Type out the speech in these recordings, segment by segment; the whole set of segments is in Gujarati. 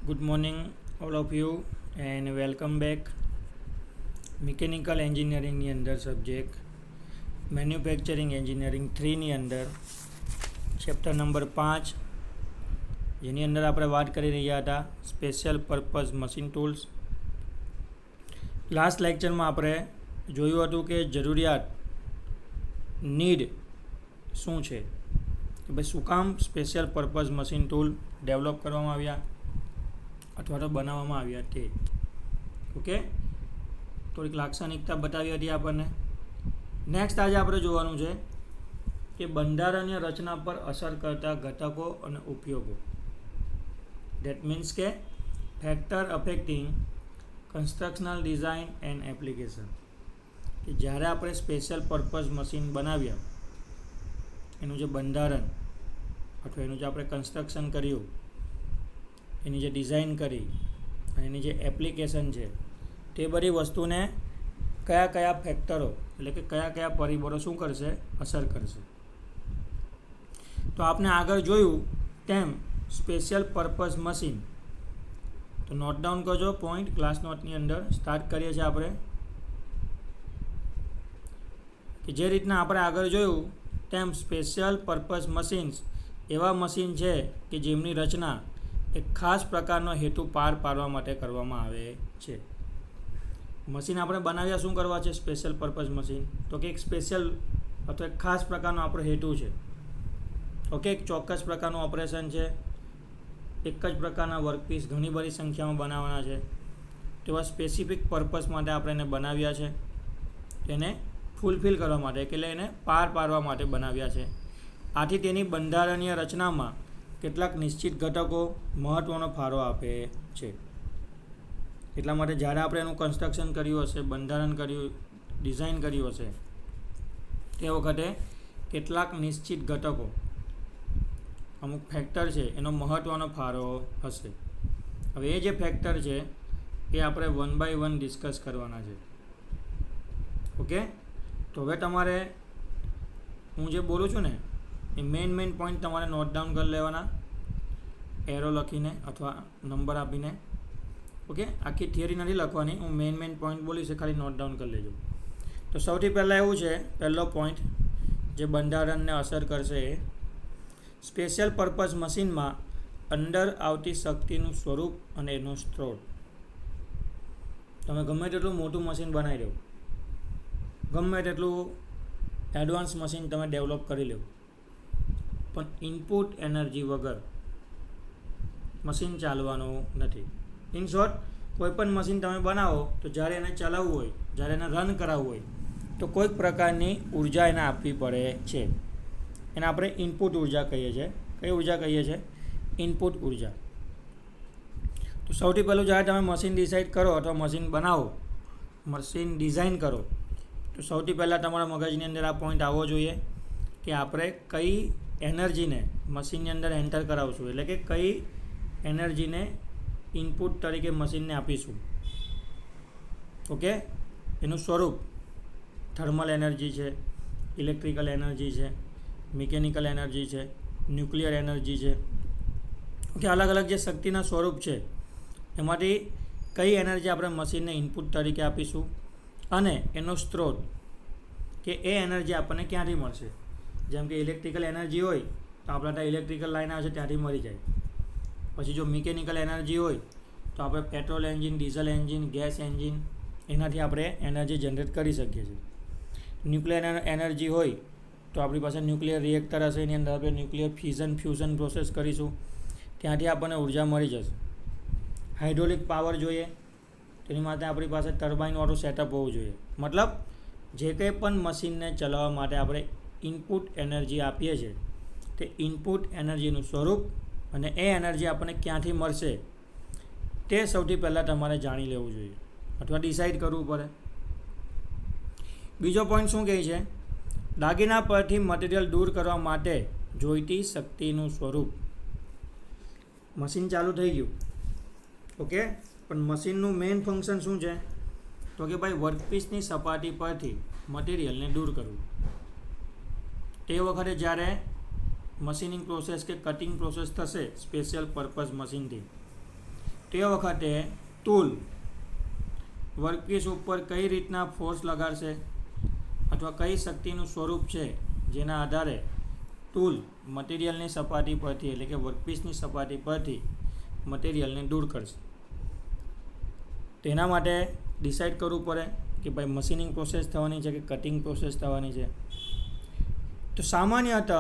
Good morning, all of you, and welcome back. Mechanical એન્જિનિયરિંગની અંદર સબ્જેક્ટ મેન્યુફેક્ચરિંગ એન્જિનિયરિંગ 3ની અંદર ચેપ્ટર નંબર 5, જેની અંદર આપણે વાત કરી રહ્યા હતા special purpose machine tools. Last લેક્ચરમાં આપણે જોયું હતું કે જરૂરિયાત નીડ શું છે, કે ભાઈ શું કામ special purpose machine tool develop કરવામાં આવ્યા અથવા તો બનાવવામાં આવ્યા તે. ઓકે, થોડીક લાક્ષણિકતા બતાવી હતી આપણને. નેક્સ્ટ આજે આપણે જોવાનું છે કે બંધારણીય રચના પર અસર કરતા ઘટકો અને ઉપયોગો. દેટ મીન્સ કે factor affecting constructional design and application. કે જ્યારે આપણે સ્પેશિયલ પર્પઝ મશીન બનાવ્યા, એનું જે બંધારણ અથવા એનું જે આપણે કન્સ્ટ્રક્શન કર્યું, એની જે ડિઝાઇન કરી અને એની જે એપ્લિકેશન છે, તે બધી વસ્તુને કયા કયા ફેક્ટરો એટલે કે કયા કયા પરિબળો શું કરશે, અસર કરશે. તો આપણે આગળ જોયું તેમ સ્પેશિયલ પર્પઝ મશીન. તો નોટ ડાઉન કરજો પોઈન્ટ ક્લાસ નોટની અંદર. સ્ટાર્ટ કરીએ છીએ આપણે કે જે રીતના આપણે આગળ જોયું તેમ સ્પેશિયલ પર્પઝ મશીન્સ એવા મશીન છે કે જેમની રચના એક ખાસ પ્રકારનો હેતુ પાર પાડવા માટે કરવામાં આવે છે. મશીન આપણે બનાવ્યા શું કરવા છે? Special purpose machine. તો કે એક સ્પેશિયલ અથવા એક ખાસ પ્રકારનો આપણો હેતુ છે. ઓકે, એક ચોક્કસ પ્રકારનું ઓપરેશન છે, એક જ પ્રકારના વર્કપીસ ઘણી બધી સંખ્યામાં બનાવવાના છે. તેવા સ્પેસિફિક પર્પઝ માટે આપણે એને બનાવ્યા છે, એને ફૂલફિલ કરવા માટે, એટલે એને પાર પાડવા માટે બનાવ્યા છે. આથી તેની બંધારણીય રચનામાં કેટલાક નિશ્ચિત ઘટકો મહત્ત્વનો ફાળો આપે છે. એટલા માટે જ્યારે આપણે એનું કન્સ્ટ્રક્શન કર્યું હશે, બંધારણ કર્યું, ડિઝાઇન કર્યું હશે, તે વખતે કેટલાક નિશ્ચિત ઘટકો, અમુક ફેક્ટર છે, એનો મહત્ત્વનો ફાળો હશે. હવે એ જે ફેક્ટર છે એ આપણે 1 by 1 ડિસ્કસ કરવાના છે. ઓકે, તો હવે તમારે હું જે બોલું છું ને એ મેઇન પોઈન્ટ તમારે નોટ ડાઉન કરી લેવાના, એરો લખીને અથવા નંબર આપીને. ઓકે, આખી થિયરી નથી લખવાની, હું મેઇન પોઈન્ટ બોલીશ, ખાલી નોટ ડાઉન કરી લેજો. તો સૌથી પહેલાં એવું છે, પહેલો પોઈન્ટ જે બંધારણને અસર કરશે એ સ્પેશિયલ પર્પઝ મશીનમાં અંદર આવતી શક્તિનું સ્વરૂપ અને એનો સ્ત્રોત. તમે ગમે તેટલું મોટું મશીન બનાવી લો, ગમે તેટલું એડવાન્સ મશીન તમે ડેવલપ કરી લો, પણ ઇનપુટ એનર્જી વગર મશીન ચાલવાનું નથી. ઇન શોર્ટ, કોઈપણ મશીન તમે બનાવો તો જ્યારે એને ચલાવવું હોય, જ્યારે એને રન કરાવવું હોય, તો કોઈક પ્રકારની ઉર્જા એને આપવી પડે છે. એને આપણે ઇનપુટ ઉર્જા કહીએ છીએ. કઈ ઉર્જા કહીએ છીએ? ઇનપુટ ઉર્જા. તો સૌથી પહેલું જ્યારે તમે મશીન ડિસાઇડ કરો અથવા મશીન બનાવો, મશીન ડિઝાઇન કરો, તો સૌથી પહેલાં તમારા મગજની અંદર આ પોઈન્ટ આવવો જોઈએ કે આપણે કઈ એનર્જીને મશીનની અંદર એન્ટર કરાવશું, એટલે કે કઈ એનર્જીને ઇનપુટ તરીકે મશીનને આપીશું. ઓકે, એનું સ્વરૂપ થર્મલ એનર્જી છે, ઇલેક્ટ્રિકલ એનર્જી છે, મિકેનિકલ એનર્જી છે, ન્યુક્લિયર એનર્જી છે. ઓકે, અલગ અલગ જે શક્તિના સ્વરૂપ છે એમાંથી કઈ એનર્જી આપણે મશીનને ઇનપુટ તરીકે આપીશું અને એનો સ્ત્રોત કે એ એનર્જી આપણને ક્યાંથી મળશે. જેમ કે ઇલેક્ટ્રિકલ એનર્જી હોય તો આપણે ત્યાં ઇલેક્ટ્રિકલ લાઈન આવે છે ત્યાંથી મળી જાય. પછી જો મિકેનિકલ એનર્જી હોય તો આપણે petrol engine, diesel engine, gas engine, એનાથી આપણે એનર્જી જનરેટ કરી શકીએ છીએ. ન્યુક્લિયર એનર્જી હોય તો આપણી પાસે ન્યુક્લિયર રિએક્ટર હશે, એની અંદર આપણે ન્યુક્લિયર ફ્યુઝન પ્રોસેસ કરીશું, ત્યાંથી આપણને ઉર્જા મળી જશે. હાઇડ્રોલિક પાવર જોઈએ તેની માટે આપણી પાસે ટર્બાઇનવાળું સેટઅપ હોવું જોઈએ. મતલબ જે કંઈ પણ મશીનને ચલાવવા માટે આપણે ઇનપુટ એનર્જી આપીએ છીએ, તે ઇનપુટ એનર્જીનું સ્વરૂપ અને એ એનર્જી આપણને ક્યાંથી મળશે તે સૌથી પહેલાં તમારે જાણી લેવું જોઈએ અથવા ડિસાઇડ કરવું પડે. બીજો પોઈન્ટ શું કહે છે? દાગીના પરથી મટીરિયલ દૂર કરવા માટે જોઈતી શક્તિનું સ્વરૂપ. મશીન ચાલુ થઈ ગયું, ઓકે, પણ મશીનનું મેઇન ફંક્શન શું છે? તો કે ભાઈ વર્કપીસની સપાટી પરથી મટીરિયલને દૂર કરવું. તે વખતે જ્યારે મશીનિંગ પ્રોસેસ કે કટિંગ પ્રોસેસ થશે સ્પેશિયલ પર્પઝ મશીનથી, તે વખતે ટૂલ વર્કપીસ ઉપર કઈ રીતના ફોર્સ લગાડશે અથવા કઈ શક્તિનું સ્વરૂપ છે જેના આધારે ટૂલ મટીરિયલની સપાટી પરથી એટલે કે વર્કપીસની સપાટી પરથી મટીરિયલને દૂર કરશે. તેના માટે ડિસાઇડ કરવું પડે કે ભાઈ મશીનિંગ પ્રોસેસ થવાની છે કે કટિંગ પ્રોસેસ થવાની છે. તો સામાન્યતઃ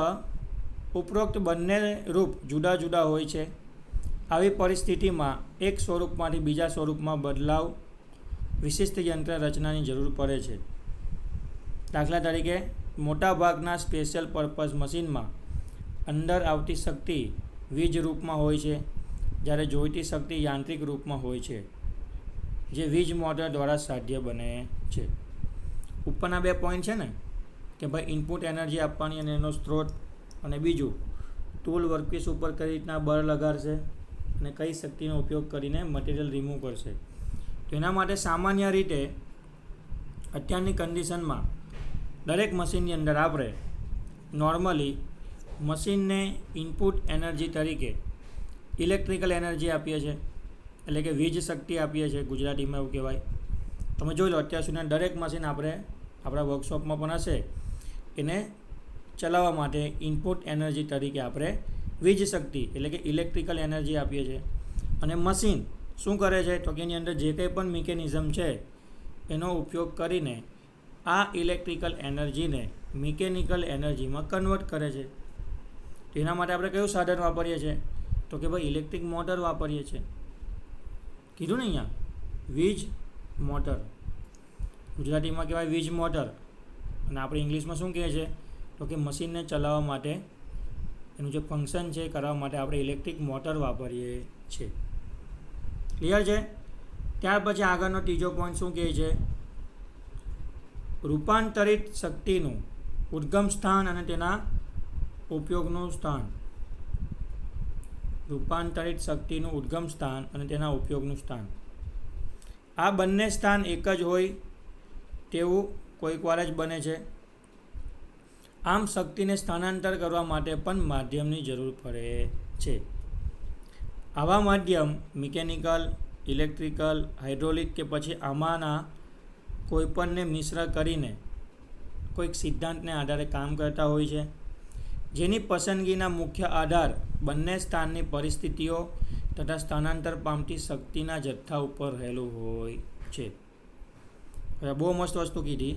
ઉપરોક્ત બંને રૂપ જુદા જુદા હોય છે. આવી પરિસ્થિતિમાં એક સ્વરૂપમાંથી બીજા સ્વરૂપમાં બદલાવ વિશિષ્ટ યંત્ર રચનાની જરૂર પડે છે. દાખલા તરીકે મોટાભાગના સ્પેશિયલ પર્પઝ મશીનમાં અંદર આવતી શક્તિ વીજ રૂપમાં હોય છે, જ્યારે જોઈતી શક્તિ યાંત્રિક રૂપમાં હોય છે, જે વીજ મોટર દ્વારા સાધ્ય બને છે. ઉપરના 2 પોઈન્ટ છે ને કે ભાઈ ઇનપુટ એનર્જી આપવાની અને એનો સ્ત્રોત, અને બીજું ટૂલ વર્કપીસ ઉપર કઈ રીતના બળ લગાડશે અને કઈ શક્તિનો ઉપયોગ કરીને મટીરિયલ રિમૂવ કરશે. તો એના માટે સામાન્ય રીતે અત્યારની કન્ડિશનમાં દરેક મશીનની અંદર આપણે નોર્મલી મશીનને ઇનપુટ એનર્જી તરીકે ઇલેક્ટ્રિકલ એનર્જી આપીએ છીએ, એટલે કે વીજ શક્તિ આપીએ છીએ, ગુજરાતીમાં એવું કહેવાય. તમે જોઈ લો અત્યાર સુધીના દરેક મશીન આપણે આપણા વર્કશોપમાં પણ હશે, એને ચલાવવા માટે ઇનપુટ એનર્જી તરીકે આપણે વીજ શક્તિ એટલે કે ઇલેક્ટ્રિકલ એનર્જી આપીએ છીએ. અને મશીન શું કરે છે તો કે એની અંદર જે કંઈ પણ મિકેનિઝમ છે એનો ઉપયોગ કરીને આ ઇલેક્ટ્રિકલ એનર્જીને મિકેનિકલ એનર્જીમાં કન્વર્ટ કરે છે. તો એના માટે આપણે કયું સાધન વાપરીએ છીએ તો કે ભાઈ ઇલેક્ટ્રિક મોટર વાપરીએ છીએ. કીધું ને અહીંયા વીજ મોટર, ગુજરાતીમાં કહેવાય વીજ મોટર, અને આપણે ઇંગ્લિશમાં શું કહે છે તો કે મશીનને ચલાવવા માટે એનું જે ફંક્શન છે એ કરવા માટે આપણે ઇલેક્ટ્રિક મોટર વાપરીએ છીએ. ક્લિયર છે? ત્યાર પછી આગળનો ત્રીજો પોઈન્ટ શું કહે છે? રૂપાંતરિત શક્તિનું ઉદ્ગમ સ્થાન અને તેના ઉપયોગનું સ્થાન. રૂપાંતરિત શક્તિનું ઉદ્ગમ સ્થાન અને તેના ઉપયોગનું સ્થાન. આ બંને સ્થાન એક જ હોય તેવું કોઈક વાર જ બને છે. આમ શક્તિને સ્થાનાંતર કરવા માટે પણ માધ્યમની જરૂર પડે છે. આવા માધ્યમ મિકેનિકલ, ઇલેક્ટ્રિકલ, હાઇડ્રોલિક કે પછી આમાંના કોઈપણને મિશ્ર કરીને કોઈક સિદ્ધાંતને આધારે કામ કરતા હોય છે, જેની પસંદગીના મુખ્ય આધાર બંને સ્થાનની પરિસ્થિતિઓ તથા સ્થાનાંતર પામતી શક્તિના જથ્થા ઉપર રહેલું હોય છે. હવે બહુ મસ્ત વસ્તુ કીધી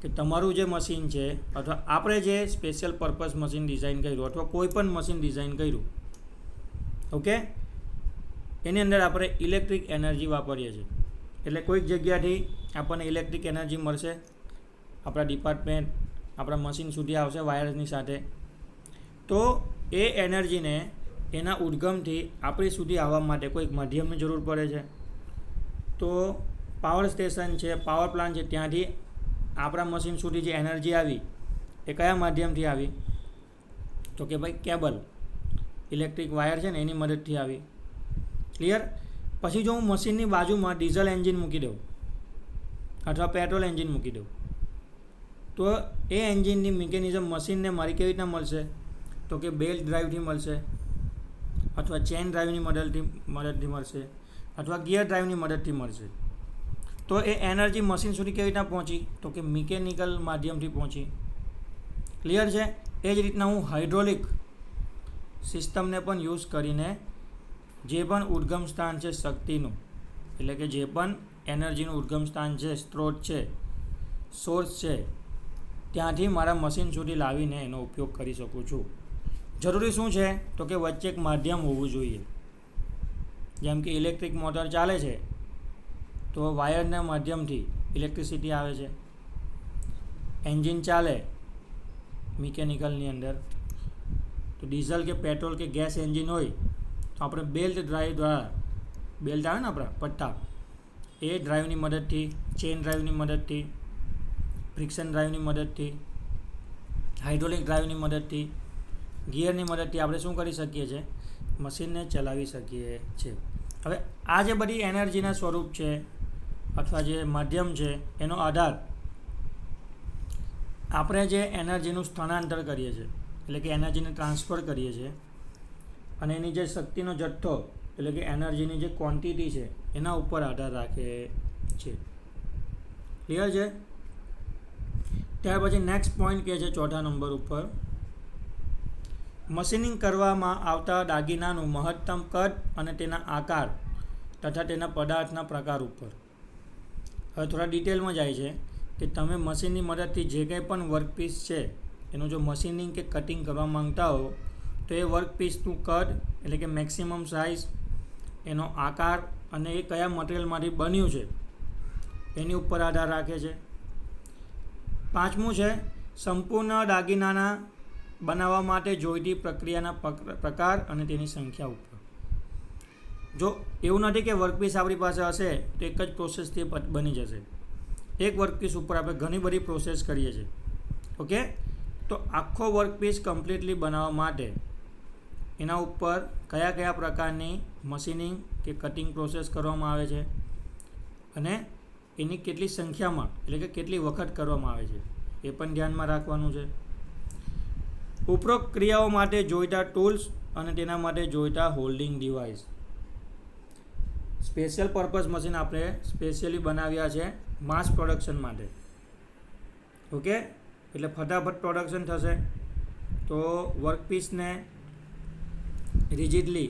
કે તમારું જે મશીન છે અથવા આપણે જે સ્પેશિયલ પર્પઝ મશીન ડિઝાઇન કર્યું અથવા કોઈ પણ મશીન ડિઝાઇન કર્યું, ઓકે, એની અંદર આપણે ઇલેક્ટ્રિક એનર્જી વાપરીએ છીએ. એટલે કોઈક જગ્યાથી આપણને ઇલેક્ટ્રિક એનર્જી મળશે, આપણા ડિપાર્ટમેન્ટ આપણા મશીન સુધી આવશે વાયરની સાથે. તો એ એનર્જીને એના ઉદ્ગમથી આપણી સુધી આવવા માટે કોઈક માધ્યમની જરૂર પડે છે. તો પાવર સ્ટેશન છે, પાવર પ્લાન્ટ છે, ત્યાંથી આપણા મશીન સુધી જે એનર્જી આવી એ કયા માધ્યમથી આવી તો કે ભાઈ કેબલ, ઇલેક્ટ્રિક વાયર છે ને એની મદદથી આવી. ક્લિયર? પછી જો હું મશીનની બાજુમાં ડીઝલ એન્જિન મૂકી દઉં અથવા પેટ્રોલ એન્જિન મૂકી દઉં તો એ એન્જિનની મિકેનિઝમ મશીનને મારી કેવી રીતના મળશે તો કે બેલ્ટ ડ્રાઈવથી મળશે, અથવા ચેન ડ્રાઈવની મદદથી મળશે, અથવા ગિયર ડ્રાઈવની મદદથી મળશે. તો એ એનર્જી મશીન સુધી કેવી રીતના પહોંચી તો કે મિકેનિકલ માધ્યમથી પહોંચી. ક્લિયર છે? એ જ રીતના હું હાઇડ્રોલિક સિસ્ટમને પણ યુઝ કરીને જે પણ ઉદ્ગમ સ્થાન છે શક્તિનું, એટલે કે જે પણ એનર્જીનું ઉદ્ગમ સ્થાન છે, સ્ત્રોત છે, સોર્સ છે, ત્યાંથી મારા મશીન સુધી લાવીને એનો ઉપયોગ કરી શકું છું. જરૂરી શું છે તો કે વચ્ચે એક માધ્યમ હોવું જોઈએ. જેમ કે ઇલેક્ટ્રિક મોટર ચાલે છે તો વાયરના માધ્યમથી ઇલેક્ટ્રિસિટી આવે છે. એન્જિન ચાલે મિકેનિકલની અંદર તો ડીઝલ કે પેટ્રોલ કે ગેસ એન્જિન હોય તો આપણે બેલ્ટ ડ્રાઈવ દ્વારા, બેલ્ટ આવે ને આપણા પટ્ટા, એ ડ્રાઈવની મદદથી, ચેન ડ્રાઈવની મદદથી, ફ્રિક્શન ડ્રાઈવની મદદથી, હાઇડ્રોલિક ડ્રાઈવની મદદથી, ગિયરની મદદથી આપણે શું કરી શકીએ છીએ? મશીનને ચલાવી શકીએ છીએ. હવે આ જે બધી એનર્જીના સ્વરૂપ છે અથવા જે માધ્યમ છે એનો આધાર આપણે જે એનર્જીનું સ્થાનાંતર કરીએ છીએ એટલે કે એનર્જીને ટ્રાન્સફર કરીએ છીએ અને એની જે શક્તિનો જથ્થો એટલે કે એનર્જીની જે ક્વોન્ટિટી છે એના ઉપર આધાર રાખે છે. ક્લિયર છે? ત્યાર પછી નેક્સ્ટ પોઈન્ટ કહે છે ચોથા નંબર ઉપર, મશીનિંગ કરવામાં આવતા દાગીનાનું મહત્તમ કદ અને તેના આકાર તથા તેના પદાર્થના પ્રકાર ઉપર. હવે થોડા ડિટેલમાં જાય છે કે તમે મશીનની મદદથી જે કંઈ પણ વર્કપીસ છે એનું જો મશીનિંગ કે કટિંગ કરવા માંગતા હો તો એ વર્કપીસનું કદ એટલે કે મેક્સિમમ સાઇઝ, એનો આકાર અને એ કયા મટીરિયલમાંથી બન્યું છે એની ઉપર આધાર રાખે છે. પાંચમું છે સંપૂર્ણ દાગીનાના બનાવવા માટે જોઈતી પ્રક્રિયાના પ્રકાર અને તેની સંખ્યા ઉપર. જો એવું નથી કે વર્કપીસ આપણી પાસે હશે તો એક જ પ્રોસેસથી બની જશે. એક વર્કપીસ ઉપર આપણે ઘણી બધી પ્રોસેસ કરીએ છીએ. ઓકે, તો આખો વર્કપીસ કમ્પ્લીટલી બનાવવા માટે એના ઉપર કયા કયા પ્રકારની મશીનિંગ કે કટિંગ પ્રોસેસ કરવામાં આવે છે અને એની કેટલી સંખ્યામાં એટલે કે કેટલી વખત કરવામાં આવે છે એ પણ ધ્યાનમાં રાખવાનું છે. ઉપરોક્ત ક્રિયાઓ માટે જોઈતા ટૂલ્સ અને તેના માટે જોઈતા holding device. Special purpose machine આપણે સ્પેશિયલી બનાવ્યા છે માસ પ્રોડક્શન માટે. ઓકે, એટલે ફટાફટ પ્રોડક્શન થશે. તો વર્કપીસને રિજિડલી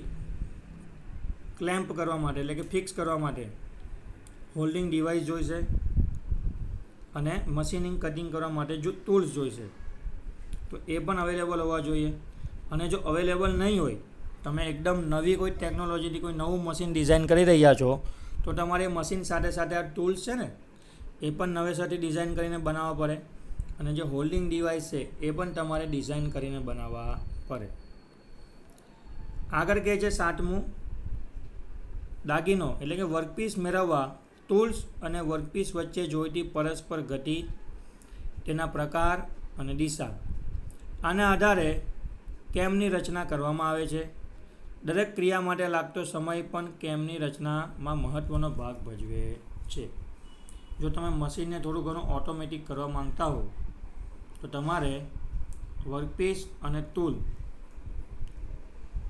ક્લેમ્પ કરવા માટે એટલે કે ફિક્સ કરવા માટે હોલ્ડિંગ ડિવાઇસ જોઈશે અને મશીનિંગ કટિંગ કરવા માટે જો ટૂલ્સ જોઈશે તો એ પણ અવેલેબલ હોવા જોઈએ. અને જો અવેલેબલ નહીં હોય, તમે એકદમ નવી કોઈ ટેકનોલોજીથી કોઈ નવું મશીન ડિઝાઇન કરી રહ્યા છો તો તમારે મશીન સાથે સાથે આ ટૂલ્સ છે ને એ પણ નવેસરથી ડિઝાઇન કરીને બનાવવા પડે અને જે હોલ્ડિંગ ડિવાઇસ છે એ પણ તમારે ડિઝાઇન કરીને બનાવવા પડે. આગળ કહે છે સાતમું, દાગીનો એટલે કે વર્કપીસ મેળવવા ટૂલ્સ અને વર્કપીસ વચ્ચે જોઈતી પરસ્પર ગતિ, તેના પ્રકાર અને દિશા. આના આધારે કેમની રચના કરવામાં આવે છે. દરેક ક્રિયા માટે લાગતો સમય પણ કેમની રચનામાં મહત્ત્વનો ભાગ ભજવે છે. જો તમે મશીનને થોડું ઘણું ઓટોમેટિક કરવા માંગતા હો તો તમારે વર્કપીસ અને ટૂલ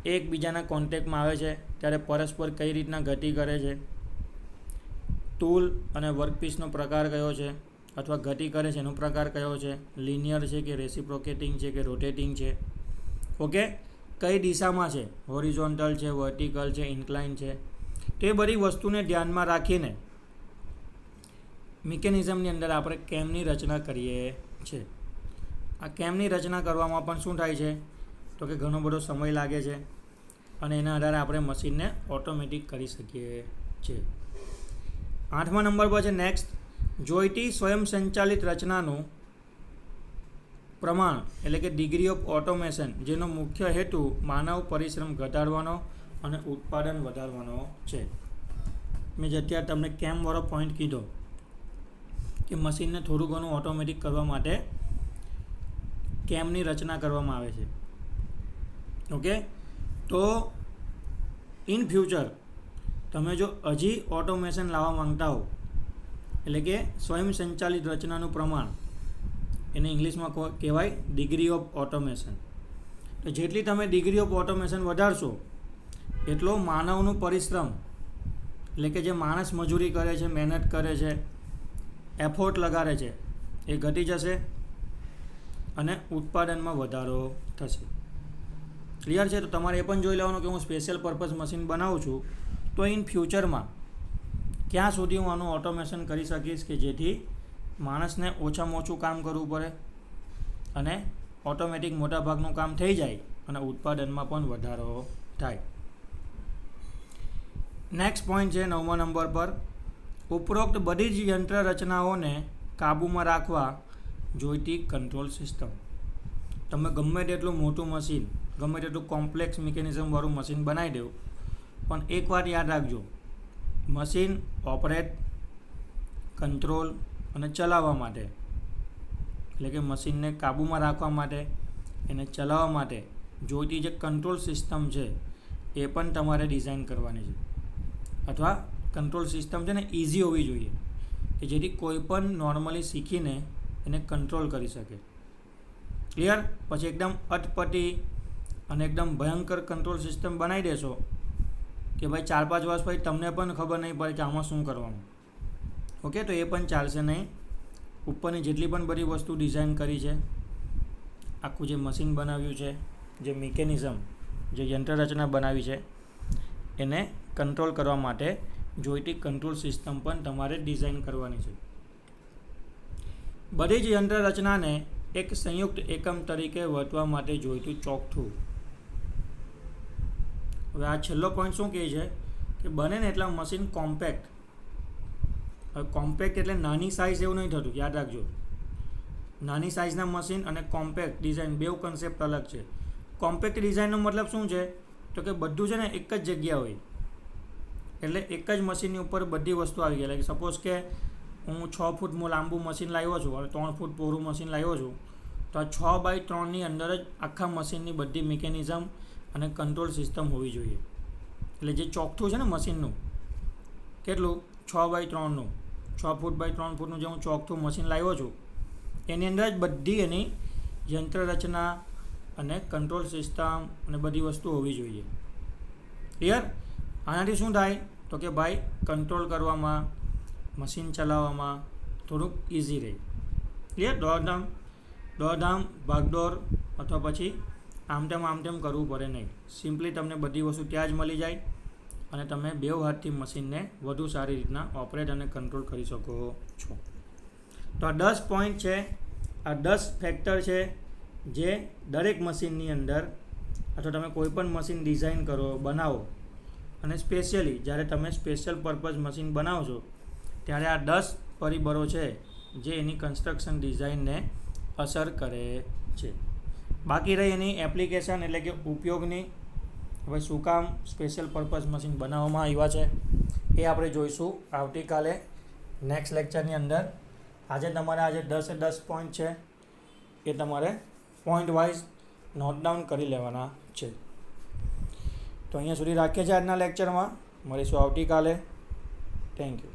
એકબીજાના કોન્ટેક્ટમાં આવે છે ત્યારે પરસ્પર કઈ રીતના ગતિ કરે છે, ટૂલ અને વર્કપીસનો પ્રકાર કયો છે અથવા ગતિ કરે છે એનો પ્રકાર કયો છે, લિનિયર છે કે રેસિપ્રોકેટિંગ છે કે રોટેટિંગ છે. ઓકે, કઈ દિશામાં છે, હોરિઝોન્ટલ છે, વર્ટિકલ છે, ઇન્ક્લાઇન છે. તો એ બધી વસ્તુને ધ્યાનમાં રાખીને મિકેનિઝમની અંદર આપણે કેમની રચના કરીએ છીએ. આ કેમની રચના કરવામાં પણ શું થાય છે તો કે ઘણો બધો સમય લાગે છે અને એના આધારે આપણે મશીનને ઓટોમેટિક કરી શકીએ છીએ. 8મા નંબર પર છે નેક્સ્ટ, જોઈતી સ્વયંસંચાલિત રચનાનું પ્રમાણ એટલે કે ડિગ્રી ઓફ ઓટોમેશન, જેનો મુખ્ય હેતુ માનવ પરિશ્રમ ઘટાડવાનો અને ઉત્પાદન વધારવાનો છે. મેં જે અત્યારે તમને કેમવાળો પોઈન્ટ કીધો કે મશીનને થોડું ઘણું ઓટોમેટિક કરવા માટે કેમની રચના કરવામાં આવે છે. ઓકે, તો ઇન ફ્યુચર તમે જો હજી ઓટોમેશન લાવવા માંગતા હો એટલે કે સ્વયંસંચાલિત રચનાનું પ્રમાણ, એને ઇંગ્લિશમાં કહેવાય ડિગ્રી ઓફ ઓટોમેશન. તો જેટલી તમે ડિગ્રી ઓફ ઓટોમેશન વધારશો એટલો માનવનું પરિશ્રમ એટલે કે જે માણસ મજૂરી કરે છે, મહેનત કરે છે, એફોર્ટ લગાડે છે એ ઘટી જશે અને ઉત્પાદનમાં વધારો થશે. ક્લિયર છે? તો તમારે એ પણ જોઈ લેવાનું કે હું સ્પેશિયલ પર્પઝ મશીન બનાવું છું તો ઇન ફ્યુચરમાં ક્યાં સુધી હું આનું ઓટોમેશન કરી શકીશ કે જેથી માણસને ઓછામાં ઓછું કામ કરવું પડે અને ઓટોમેટિક મોટાભાગનું કામ થઈ જાય અને ઉત્પાદનમાં પણ વધારો થાય. નેક્સ્ટ પોઈન્ટ છે 9મા નંબર પર, ઉપરોક્ત બધી જ યંત્ર રચનાઓને કાબૂમાં રાખવા જોઈતી કંટ્રોલ સિસ્ટમ. તમે ગમે તેટલું મોટું મશીન, ગમે તેટલું કોમ્પ્લેક્સ મિકેનિઝમવાળું મશીન બનાવી દો, પણ એક વાત યાદ રાખજો, મશીન ઓપરેટ, કંટ્રોલ અને ચલાવવા માટે એટલે કે મશીનને કાબૂમાં રાખવા માટે, એને ચલાવવા માટે જોઈતી જે કંટ્રોલ સિસ્ટમ છે એ પણ તમારે ડિઝાઇન કરવાની છે. અથવા કંટ્રોલ સિસ્ટમ છે ને ઇઝી હોવી જોઈએ કે જેથી કોઈ પણ નોર્મલી શીખીને એને કંટ્રોલ કરી શકે. ક્લિયર? પછી એકદમ અટપટી અને એકદમ ભયંકર કંટ્રોલ સિસ્ટમ બનાવી દેશો કે ભાઈ 4-5 વર્ષ પછી તમને પણ ખબર નહીં પડે કે આમાં શું કરવાનું. ઓકે, તો એ પણ ચાલશે નહીં. ઉપરની જેટલી પણ બધી વસ્તુ ડિઝાઇન કરી છે, આખું જે મશીન બનાવ્યું છે, જે મિકેનિઝમ, જે યંત્રરચના બનાવી છે, એને કંટ્રોલ કરવા માટે જોઈતી કંટ્રોલ સિસ્ટમ પણ તમારે ડિઝાઇન કરવાની છે. બધી જ યંત્રરચનાને એક સંયુક્ત એકમ તરીકે વર્તવા માટે જોઈતું ચોકઠું. હવે આ છેલ્લો પોઈન્ટ શું કહે છે કે બને ને એટલા મશીન કોમ્પેક્ટ. હવે કોમ્પેક્ટ એટલે નાની સાઇઝ એવું નહીં થતું, યાદ રાખજો. નાની સાઇઝના મશીન અને કોમ્પેક્ટ ડિઝાઇન બેવ કન્સેપ્ટ અલગ છે. કોમ્પેક્ટ ડિઝાઇનનો મતલબ શું છે તો કે બધું છે ને એક જ જગ્યા હોય, એટલે એક જ મશીનની ઉપર બધી વસ્તુ આવી ગઈ. લાઈક સપોઝ કે હું 6 ફૂટ લાંબુ મશીન લાવ્યો છું અને 3 ફૂટ પહોળું મશીન લાવ્યો છું, તો આ 6x3ની અંદર જ આખા મશીનની બધી મિકેનિઝમ અને કંટ્રોલ સિસ્ટમ હોવી જોઈએ. એટલે જે ચોકઠું છે ને મશીનનું, કેટલું 6x3નું, 6 ફૂટ×3 ફૂટનું જે હું ચોકઠું મશીન લાવ્યો છું, એની અંદર જ બધી એની યંત્રરચના અને કંટ્રોલ સિસ્ટમ અને બધી વસ્તુ હોવી જોઈએ. ક્લિયર? આનાથી શું થાય તો કે ભાઈ કંટ્રોલ કરવામાં, મશીન ચલાવવામાં થોડુંક ઇઝી રહે. ક્લિયર? દોડધામ ભાગદોડ અથવા પછી આમ તેમ કરવું પડે નહીં. સિમ્પલી તમને બધી વસ્તુ ત્યાં જ મળી જાય અને તમે બેવ હાથથી મશીનને વધુ સારી રીતના ઓપરેટ અને કંટ્રોલ કરી શકો છો. તો આ 10 પોઈન્ટ છે, આ 10 ફેક્ટર છે જે દરેક મશીનની અંદર, અથવા તમે કોઈ પણ મશીન ડિઝાઇન કરો, બનાવો, અને સ્પેશિયલી જ્યારે તમે સ્પેશિયલ પર્પઝ મશીન બનાવો છો ત્યારે આ 10 પરિબળો છે જે એની કન્સ્ટ્રક્શન ડિઝાઇનને અસર કરે છે. બાકી રહી એની એપ્લિકેશન એટલે કે ઉપયોગની. હવે શું કામ સ્પેશિયલ પર્પઝ મશીન બનાવવામાં આવ્યા છે એ આપણે જોઈશું આવતીકાલે નેક્સ્ટ લેક્ચરની અંદર. આજે તમારે આજે 10 પોઈન્ટ છે એ તમારે પોઈન્ટ વાઇઝ નોટ ડાઉન કરી લેવાના છે. તો અહીંયા સુધી રાખીએ છીએ આજના લેક્ચરમાં. મળીશું આવતીકાલે. Thank you.